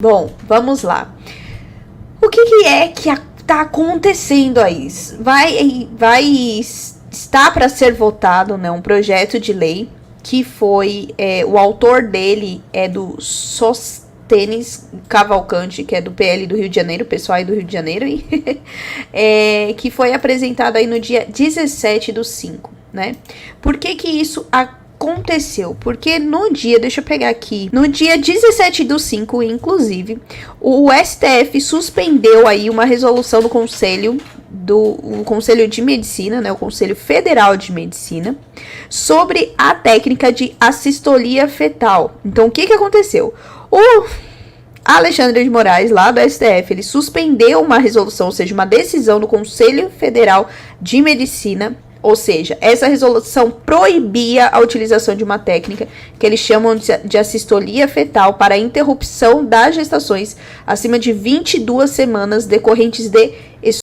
Bom, vamos lá. O que é que está acontecendo aí? Está para ser votado, né, um projeto de lei que foi, o autor dele é do Sóstenes Cavalcante, que é do PL do Rio de Janeiro, pessoal aí do Rio de Janeiro, que foi apresentado aí no dia 17/5, né? Por que isso aconteceu? Porque no dia, deixa eu pegar aqui, no dia 17/5, inclusive, o STF suspendeu aí uma resolução do Conselho de Medicina, né, o Conselho Federal de Medicina, sobre a técnica de assistolia fetal. Então, o que aconteceu? O Alexandre de Moraes, lá do STF, ele suspendeu uma resolução, ou seja, uma decisão do Conselho Federal de Medicina. Ou seja, essa resolução proibia a utilização de uma técnica que eles chamam de assistolia fetal para a interrupção das gestações acima de 22 semanas decorrentes de estupro,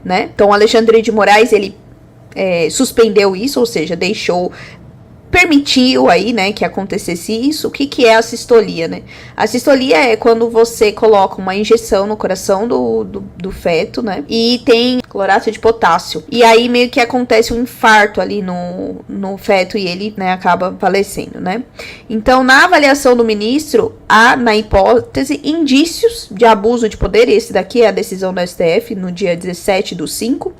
né? Então, Alexandre de Moraes, ele suspendeu isso, ou seja, permitiu aí, né, que acontecesse isso. O que é a sistolia, né? A sistolia é quando você coloca uma injeção no coração do feto, né, e tem clorato de potássio. E aí meio que acontece um infarto ali no feto e ele, né, acaba falecendo, né? Então, na avaliação do ministro, há, na hipótese, indícios de abuso de poder. Esse daqui é a decisão do STF no dia 17/5.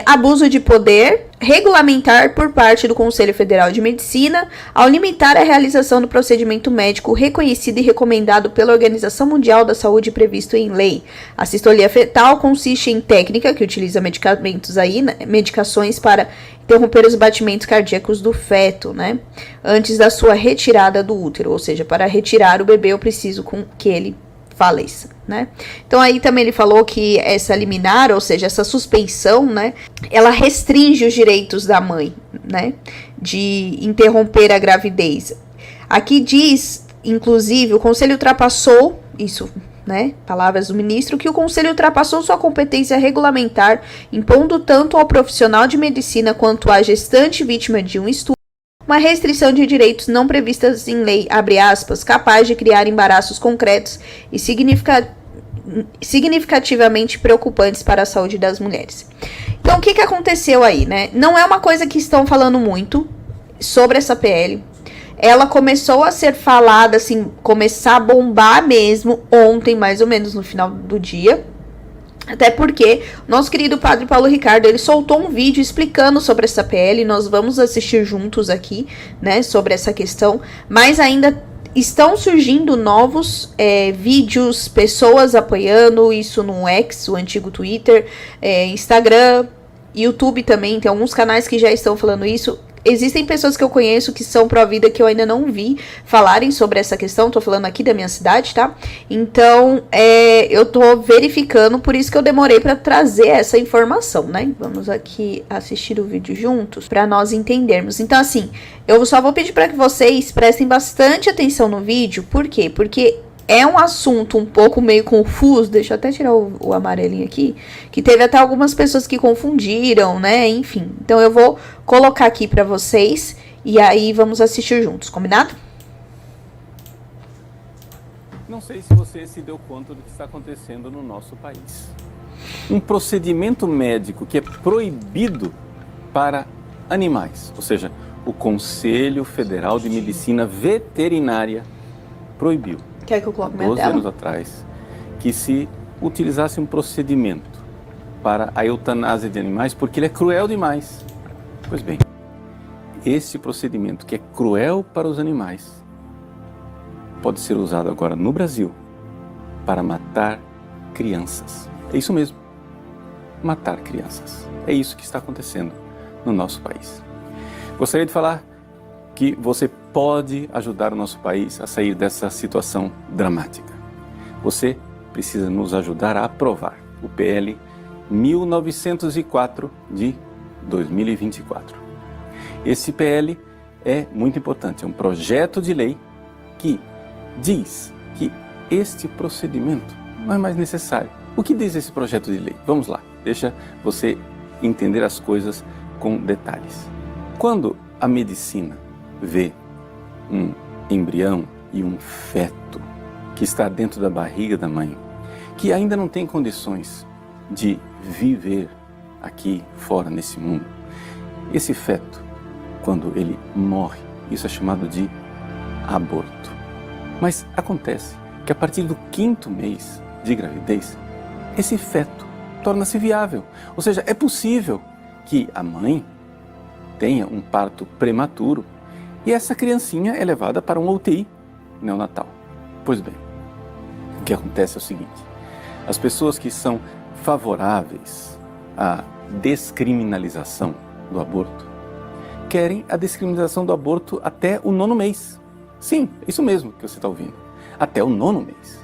Abuso de poder regulamentar por parte do Conselho Federal de Medicina ao limitar a realização do procedimento médico reconhecido e recomendado pela Organização Mundial da Saúde previsto em lei. A sistolia fetal consiste em técnica que utiliza medicações para interromper os batimentos cardíacos do feto, né, antes da sua retirada do útero, ou seja, para retirar o bebê eu preciso que ele faleça, né? Então aí também ele falou que essa liminar, ou seja, essa suspensão, né, ela restringe os direitos da mãe, né, de interromper a gravidez. Aqui diz, inclusive, o Conselho ultrapassou isso, né, palavras do ministro, que o Conselho ultrapassou sua competência regulamentar, impondo tanto ao profissional de medicina quanto à gestante vítima de um estupro uma restrição de direitos não previstas em lei, abre aspas, capaz de criar embaraços concretos e significativamente preocupantes para a saúde das mulheres. Então, o que aconteceu aí, né? Não é uma coisa que estão falando muito sobre essa PL. Ela começou a ser falada, assim, começar a bombar mesmo ontem, mais ou menos no final do dia. Até porque nosso querido padre Paulo Ricardo, ele soltou um vídeo explicando sobre essa PL, nós vamos assistir juntos aqui, né, sobre essa questão, mas ainda estão surgindo novos vídeos, pessoas apoiando isso no X, o antigo Twitter, Instagram, YouTube também, tem alguns canais que já estão falando isso. Existem pessoas que eu conheço que são pró-vida que eu ainda não vi falarem sobre essa questão. Tô falando aqui da minha cidade, tá? Então, eu tô verificando, por isso que eu demorei para trazer essa informação, né? Vamos aqui assistir o vídeo juntos para nós entendermos. Então, assim, eu só vou pedir para que vocês prestem bastante atenção no vídeo. Por quê? Porque é um assunto um pouco meio confuso, deixa eu até tirar o amarelinho aqui, que teve até algumas pessoas que confundiram, né, enfim. Então eu vou colocar aqui pra vocês e aí vamos assistir juntos, combinado? Não sei se você se deu conta do que está acontecendo no nosso país. Um procedimento médico que é proibido para animais, ou seja, o Conselho Federal de Medicina Veterinária proibiu. Quer que eu coloque minha 12 tela? anos atrás, que se utilizasse um procedimento para a eutanásia de animais, porque ele é cruel demais. Pois bem, esse procedimento que é cruel para os animais pode ser usado agora no Brasil para matar crianças. É isso mesmo, matar crianças. É isso que está acontecendo no nosso país. Gostaria de falar que você pode ajudar o nosso país a sair dessa situação dramática. Você precisa nos ajudar a aprovar o PL 1904 de 2024. Esse PL é muito importante, é um projeto de lei que diz que este procedimento não é mais necessário. O que diz esse projeto de lei? Vamos lá, deixa você entender as coisas com detalhes. Quando a medicina vê um embrião e um feto que está dentro da barriga da mãe, que ainda não tem condições de viver aqui fora nesse mundo, esse feto, quando ele morre, isso é chamado de aborto. Mas acontece que a partir do 5º mês de gravidez, esse feto torna-se viável. Ou seja, é possível que a mãe tenha um parto prematuro e essa criancinha é levada para um UTI neonatal. Pois bem, o que acontece é o seguinte: as pessoas que são favoráveis à descriminalização do aborto querem a descriminalização do aborto até o 9º mês. Sim, isso mesmo que você está ouvindo, até o 9º mês.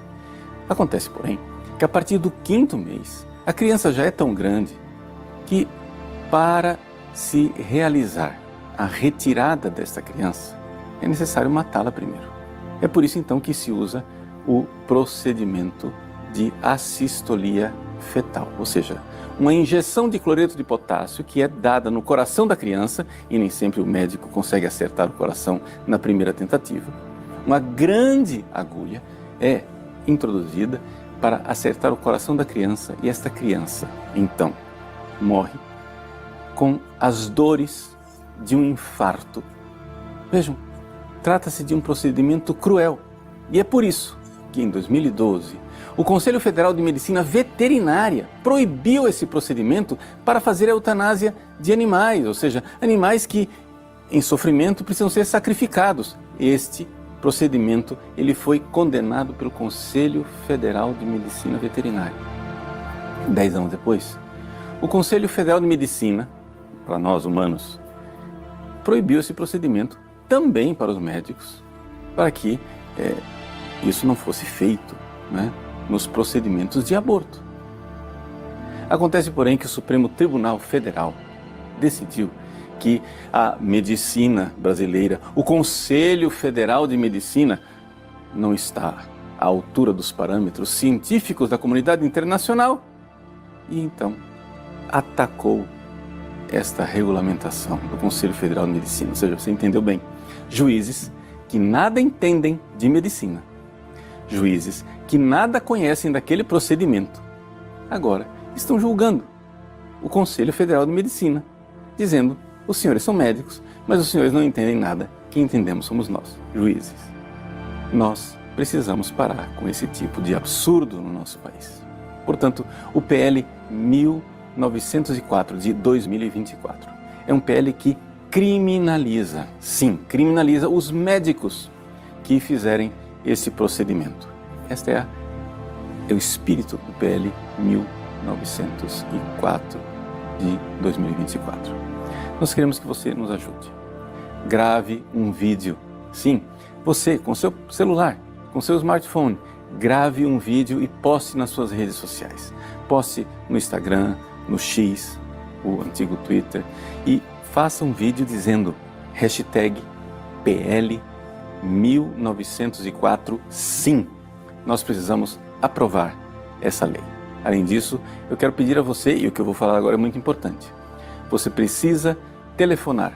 Acontece, porém, que a partir do 5º mês, a criança já é tão grande que, para se realizar a retirada desta criança, é necessário matá-la primeiro. É por isso, então, que se usa o procedimento de assistolia fetal, ou seja, uma injeção de cloreto de potássio que é dada no coração da criança, e nem sempre o médico consegue acertar o coração na primeira tentativa. Uma grande agulha é introduzida para acertar o coração da criança e esta criança, então, morre com as dores de um infarto. Vejam, trata-se de um procedimento cruel e é por isso que em 2012 o Conselho Federal de Medicina Veterinária proibiu esse procedimento para fazer a eutanásia de animais, ou seja, animais que em sofrimento precisam ser sacrificados. Este procedimento ele foi condenado pelo Conselho Federal de Medicina Veterinária. 10 anos depois, o Conselho Federal de Medicina, para nós humanos, proibiu esse procedimento também para os médicos, para que isso não fosse feito, né, nos procedimentos de aborto. Acontece, porém, que o Supremo Tribunal Federal decidiu que a medicina brasileira, o Conselho Federal de Medicina, não está à altura dos parâmetros científicos da comunidade internacional e então atacou esta regulamentação do Conselho Federal de Medicina. Ou seja, você entendeu bem, juízes que nada entendem de medicina, juízes que nada conhecem daquele procedimento, agora estão julgando o Conselho Federal de Medicina, dizendo: os senhores são médicos, mas os senhores não entendem nada, quem entendemos somos nós, juízes. Nós precisamos parar com esse tipo de absurdo no nosso país. Portanto, o PL 1904 de 2024 é um PL que criminaliza, sim, criminaliza os médicos que fizerem esse procedimento. Este é o espírito do PL 1904 de 2024. Nós queremos que você nos ajude. Grave um vídeo. Sim, você com seu celular, com seu smartphone, grave um vídeo e poste nas suas redes sociais. Poste no Instagram, no X, o antigo Twitter, e faça um vídeo dizendo #PL 1904 sim. Nós precisamos aprovar essa lei. Além disso, eu quero pedir a você, e o que eu vou falar agora é muito importante, você precisa telefonar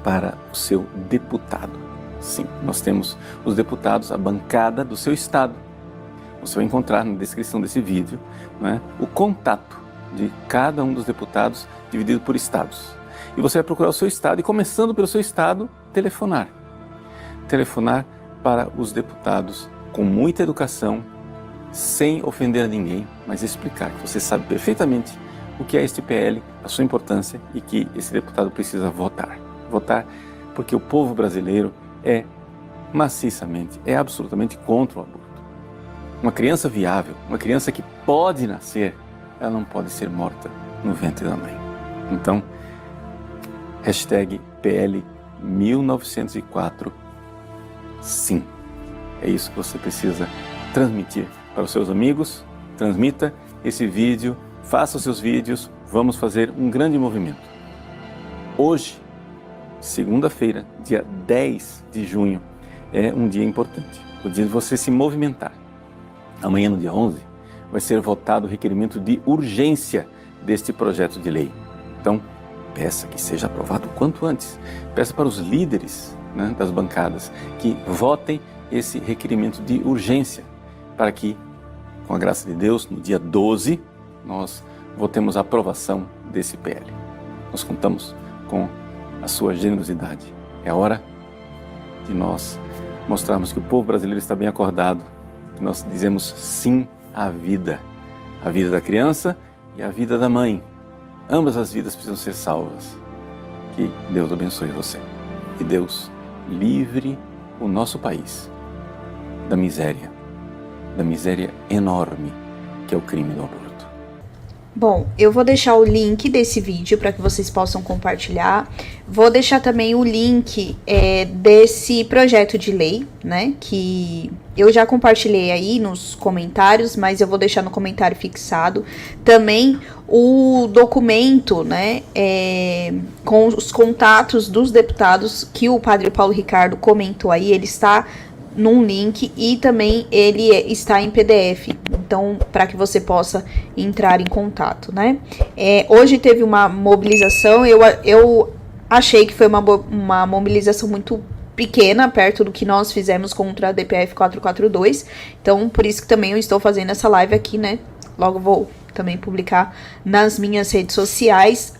para o seu deputado. Sim, nós temos os deputados, a bancada do seu estado. Você vai encontrar na descrição desse vídeo, né, o contato de cada um dos deputados dividido por estados. E você vai procurar o seu estado e, começando pelo seu estado, telefonar. Telefonar para os deputados com muita educação, sem ofender a ninguém, mas explicar que você sabe perfeitamente o que é este PL, a sua importância e que esse deputado precisa votar. Votar porque o povo brasileiro é maciçamente, é absolutamente contra o aborto. Uma criança viável, uma criança que pode nascer, ela não pode ser morta no ventre da mãe. Então, #PL 1904 sim. É isso que você precisa transmitir para os seus amigos. Transmita esse vídeo, faça os seus vídeos, vamos fazer um grande movimento. Hoje, segunda-feira, dia 10 de junho, é um dia importante, o dia de você se movimentar. Amanhã, no dia 11, vai ser votado o requerimento de urgência deste projeto de lei. Então, peça que seja aprovado o quanto antes. Peça para os líderes, né, das bancadas que votem esse requerimento de urgência, para que, com a graça de Deus, no dia 12, nós votemos a aprovação desse PL. Nós contamos com a sua generosidade. É a hora de nós mostrarmos que o povo brasileiro está bem acordado, que nós dizemos sim à vida. A vida da criança e a vida da mãe. Ambas as vidas precisam ser salvas. Que Deus abençoe você. E Deus livre o nosso país da miséria enorme que é o crime do aborto. Bom, eu vou deixar o link desse vídeo para que vocês possam compartilhar. Vou deixar também o link desse projeto de lei, né? Que eu já compartilhei aí nos comentários, mas eu vou deixar no comentário fixado. Também o documento, né? Com os contatos dos deputados que o Padre Paulo Ricardo comentou aí, ele está num link e também ele está em PDF, então para que você possa entrar em contato, né? Hoje teve uma mobilização, eu achei que foi uma mobilização muito pequena, perto do que nós fizemos contra a DPF 442, então por isso que também eu estou fazendo essa live aqui, né? Logo vou também publicar nas minhas redes sociais.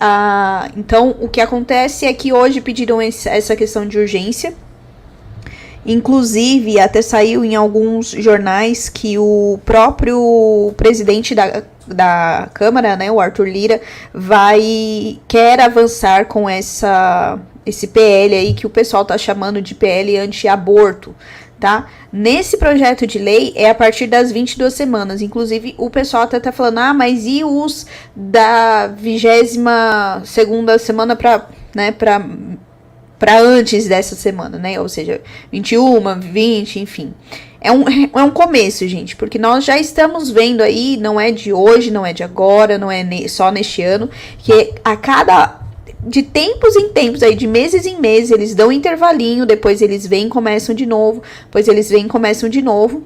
Então o que acontece é que hoje pediram essa questão de urgência. Inclusive, até saiu em alguns jornais que o próprio presidente da Câmara, né, o Arthur Lira, quer avançar com esse PL aí que o pessoal tá chamando de PL anti-aborto, tá? Nesse projeto de lei é a partir das 22 semanas. Inclusive, o pessoal até tá falando, mas e os da 22ª semana para antes dessa semana, né? Ou seja, 21, 20, enfim. É um começo, gente, porque nós já estamos vendo aí, não é de hoje, não é de agora, não é só neste ano, que de tempos em tempos, aí de meses em meses, eles dão um intervalinho, depois eles vêm e começam de novo, depois eles vêm e começam de novo.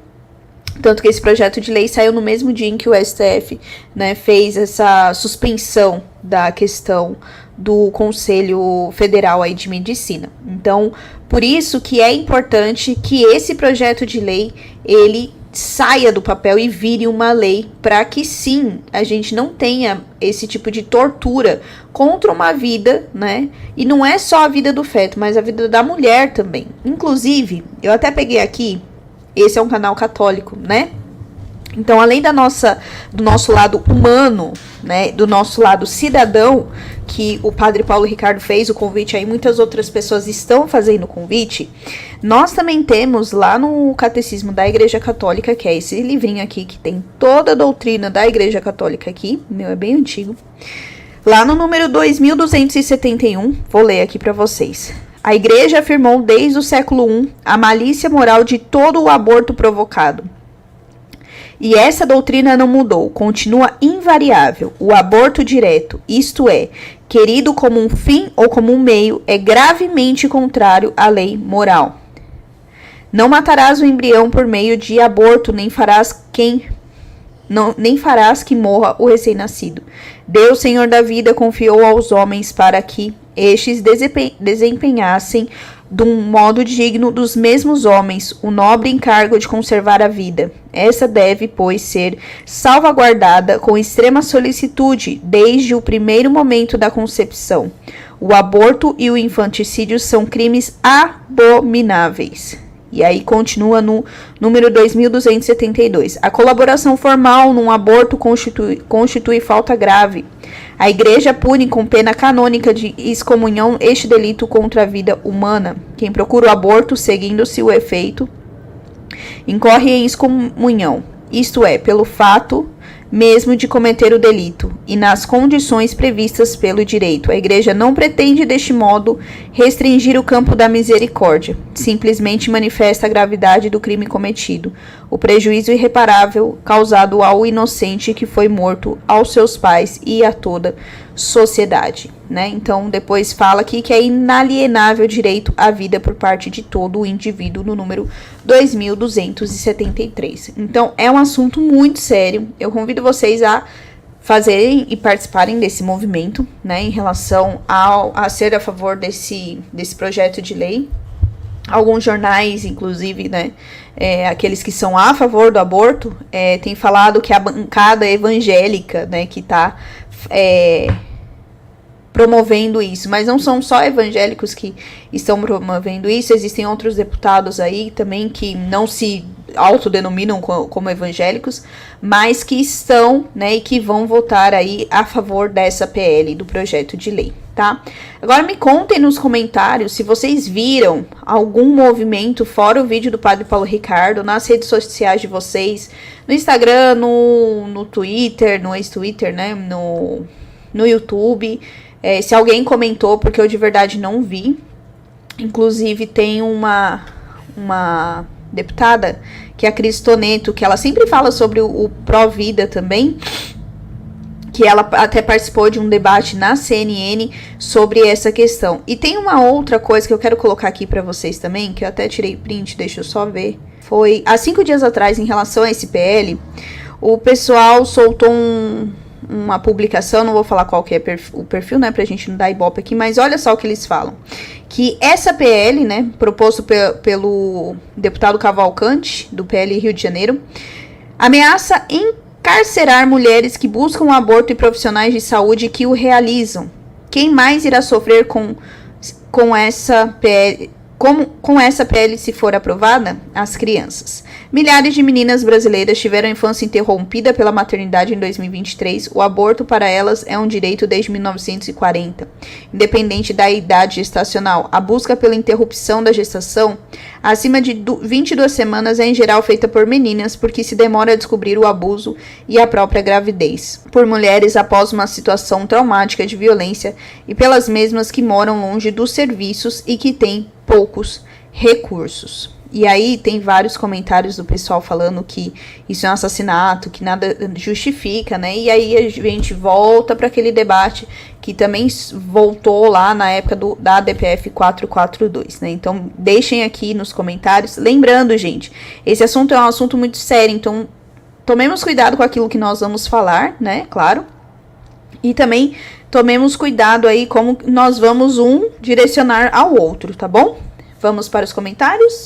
Tanto que esse projeto de lei saiu no mesmo dia em que o STF, né, fez essa suspensão da questão do Conselho Federal aí de Medicina. Então, por isso que é importante que esse projeto de lei, ele saia do papel e vire uma lei, para que sim, a gente não tenha esse tipo de tortura contra uma vida, né? E não é só a vida do feto, mas a vida da mulher também. Inclusive, eu até peguei aqui, esse é um canal católico, né? Então, além do nosso lado humano, né, do nosso lado cidadão, que o Padre Paulo Ricardo fez o convite, aí muitas outras pessoas estão fazendo o convite, nós também temos lá no Catecismo da Igreja Católica, que é esse livrinho aqui, que tem toda a doutrina da Igreja Católica aqui, o meu é bem antigo, lá no número 2271, vou ler aqui para vocês. A Igreja afirmou desde o século I a malícia moral de todo o aborto provocado. E essa doutrina não mudou, continua invariável. O aborto direto, isto é, querido como um fim ou como um meio, é gravemente contrário à lei moral. Não matarás o embrião por meio de aborto, nem farás que morra o recém-nascido. Deus, Senhor da vida, confiou aos homens para que estes desempenhassem de um modo digno dos mesmos homens o nobre encargo de conservar a vida. Essa deve, pois, ser salvaguardada com extrema solicitude desde o primeiro momento da concepção. O aborto e o infanticídio são crimes abomináveis. E aí continua no número 2272. A colaboração formal num aborto constitui falta grave. A Igreja pune com pena canônica de excomunhão este delito contra a vida humana. Quem procura o aborto, seguindo-se o efeito, incorre em excomunhão, isto é, pelo fato mesmo de cometer o delito, e nas condições previstas pelo direito. A Igreja não pretende, deste modo, restringir o campo da misericórdia. Simplesmente manifesta a gravidade do crime cometido, o prejuízo irreparável causado ao inocente que foi morto, aos seus pais e a toda sociedade, né? Então, depois fala aqui que é inalienável direito à vida por parte de todo o indivíduo, no número 2273. Então, é um assunto muito sério. Eu convido vocês a fazerem e participarem desse movimento, né, em relação a ser a favor desse projeto de lei. alguns jornais, inclusive, né, aqueles que são a favor do aborto, tem falado que a bancada evangélica, né, que tá promovendo isso, mas não são só evangélicos que estão promovendo isso, existem outros deputados aí também que não se autodenominam como evangélicos, mas que estão, né, e que vão votar aí a favor dessa PL, do projeto de lei, tá? Agora me contem nos comentários se vocês viram algum movimento fora o vídeo do Padre Paulo Ricardo nas redes sociais de vocês, no Instagram, no Twitter, no ex-Twitter, né, no YouTube. Se alguém comentou, porque eu de verdade não vi. Inclusive tem uma deputada, que é a Cris Toneto, que ela sempre fala sobre o pró-vida também, que ela até participou de um debate na CNN sobre essa questão. E tem uma outra coisa que eu quero colocar aqui para vocês também, que eu até tirei print, deixa eu só ver. Foi há 5 dias atrás, em relação a esse PL, o pessoal soltou uma publicação, não vou falar qual que é o perfil, né, pra gente não dar ibope aqui, mas olha só o que eles falam. Que essa PL, né, proposto pelo deputado Cavalcante, do PL Rio de Janeiro, ameaça encarcerar mulheres que buscam um aborto e profissionais de saúde que o realizam. Quem mais irá sofrer com essa PL? Com essa PL, se for aprovada? As crianças. Milhares de meninas brasileiras tiveram a infância interrompida pela maternidade em 2023. O aborto para elas é um direito desde 1940. Independente da idade gestacional, a busca pela interrupção da gestação acima de 22 semanas é em geral feita por meninas, porque se demora a descobrir o abuso e a própria gravidez. Por mulheres após uma situação traumática de violência e pelas mesmas que moram longe dos serviços e que têm poucos recursos. E aí tem vários comentários do pessoal falando que isso é um assassinato, que nada justifica, né? E aí a gente volta para aquele debate que também voltou lá na época da DPF 442, né? Então deixem aqui nos comentários. Lembrando, gente, esse assunto é um assunto muito sério, então tomemos cuidado com aquilo que nós vamos falar, né? Claro. E também tomemos cuidado aí como nós vamos direcionar ao outro, tá bom? Vamos para os comentários?